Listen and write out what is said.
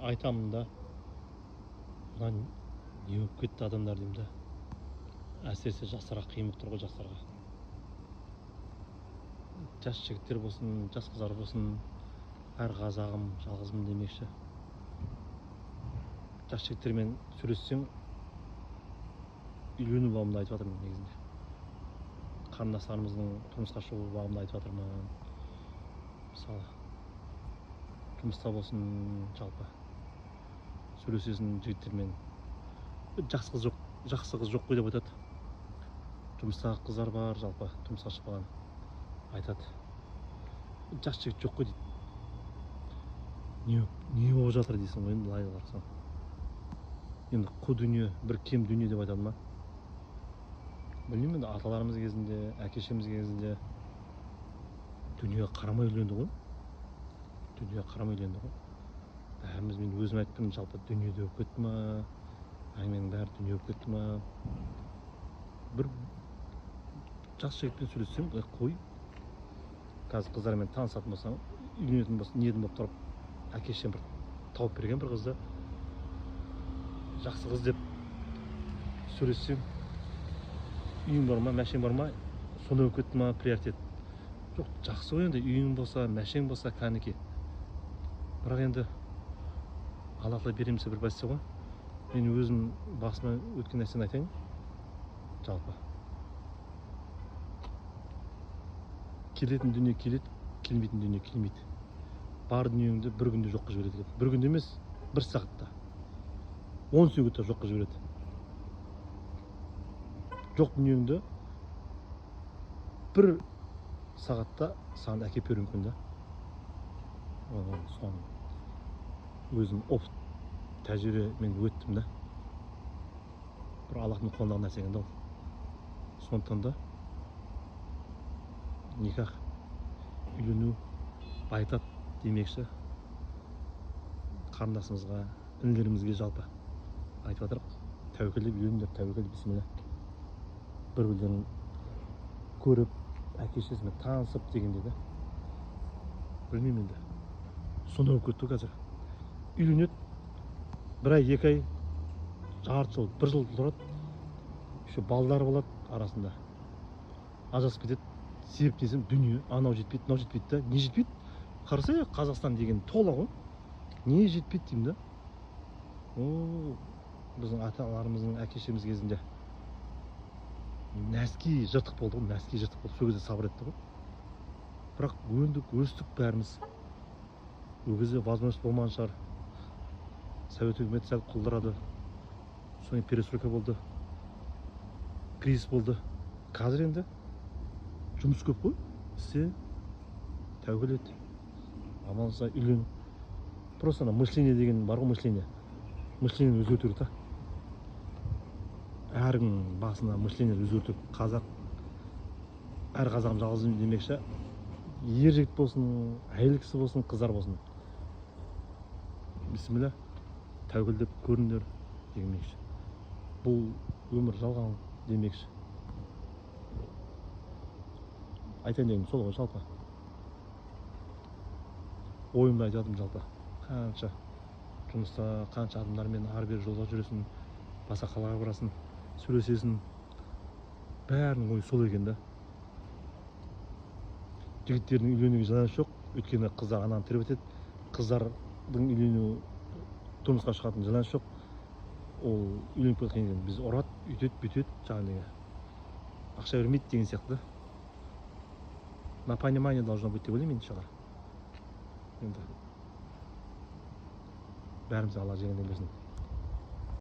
айтамын да, мына не болып кетті адамдар деймін да. Әсіресе жастарға қиын болып тұр ғой, жастарға. Жас жігіттер болсын, жас қыздар болсын, бәрі қазағым, жалғызмын демекші. Жас жігіттермен сөйлессең, үйлену бабында айтып жатырмын негізінде. Қарындастарымыздың тұрмысқа шығу бабында айтып жатырмын. Мысалы, жұмыста болсын, жалпы сөйлесесің жігіттермен. Жақсы қыз жоқ қой деп айтады. Жұмыстағы қыздар бар, жалпы тұрмысқа шықпаған айтады. Жас жігіт жоқ қой дейді. Не болып жатыр дейсің ғой, енді былай қарасаң. Енді қу дүние, бір кем дүние деп айтады ма? Білмеймін, енді аталарымыз кезінде, әке-шешеміз кезінде дүниеге қарамай үйленді ғой. Дүниеге қарамай үйленді ғой. Бәріміз, мен өзім айттым, жалпы дүниеде болып кетті ма? Әңгіменің бәрі дүние болып кетті ма? Бір жас жігітпен сөйлессең, қой. Қазір қыздармен танысатын болсаң, үйленетін болсаң, ниетін болып тұрып, әке-шешем бір тауып берген бір қызды жақсы қыз деп сөйлессең, үйің бар ма, мәшең бар ма, сонда болып кетті ма, приоритет. Жоқ, жақсы ғой енді, үйің болса, мәшең болса, кәніке. Бірақ енді Алла тағала беремесе бір бәсе ғой. Мен өзім басыма өткен нәрсені айтайын. Жалпы келетін дүние келеді, келмейтін дүние келмейді. Бар дүниеңді бір күнде жоққа жібереді екен. Bir күнде емес, бір сағатта, 10 секундта жоққа жібереді. Жоқ дүниеңді бір сағатта саған әкеп беруі мүмкін да. Соны өзім опыт тәжірибемен өттім да. Бір Аллахтың қолындағы нәрсе екен да ол. Сондықтан да никах, үйлену айтады демекші. Қарындасымызға, інілерімізге жалпы айтып жатырық. Тәуекел деп үйленіңдер, тәуекел, бисмилля. Бір-бірлерін көріп, әке-шешесімен танысып дегенде де. Білмеймін енді. Сонда болып кетті қазір. Үйленеді, бір ай, 2 ай, жарты жыл, 1 жыл тұрады. Еще балдар болады арасында. Ажырасып кетеді. Себеп десем, дүние, анау жетпейді, мынау жетпейді да. Не жетпейді? Қараса, Қазақстан деген тола ғой. Не жетпейді деймін да. Біздің аталарымыздың, әке-шешеміз кезінде нәски жыртық болды ғой, нәски жыртық болды. Сол кезде сабыр етті ғой. Бірақ өндік, өстік бәріміз. Ол кезде возможность болмаған шығар. Совет үкіметі сәл құлдырады. Соң перестройка болды. Кризис болды. Қазір енді жұмыс көп қой. Істе, тәуекел ет. Амалса үйлен. Просто ана мышление деген бар ғой, мышление. Мышлениені өзгерту керек та. Әркім басына мышлениені өзгерту. Қазақ, әр қазағым жалғыз демекші. Ер жігіт болсын, әйел кісі болсын, қыздар болсын. Бисмилля, тәуекел деп көріңдер демекші. Бұл өмір жалған демекші. Айтайын дегенім сол ғой жалпы. Ойымды айтып жатырмын жалпы. Қанша жұмыста, қанша адамдармен ары-бері жолға жүресің, басқа қалаға барасың, сөйлесесің. Бәрінің ойы сол екен да. Жігіттердің үйленуге жалаңаш жоқ, өйткені қыздар ананы тербетеді. Қыздардың үйлену, тұрмысқа шығатын жалаңаш жоқ. Ол үйленіп кеткен екен, біз ұрады, үйтеді, бүйтеді, жаңағы ақша бермейді деген сияқты. На понимание должно быть деп ойлаймын шығар. Енді бәріміз Алла жеңілден берсін.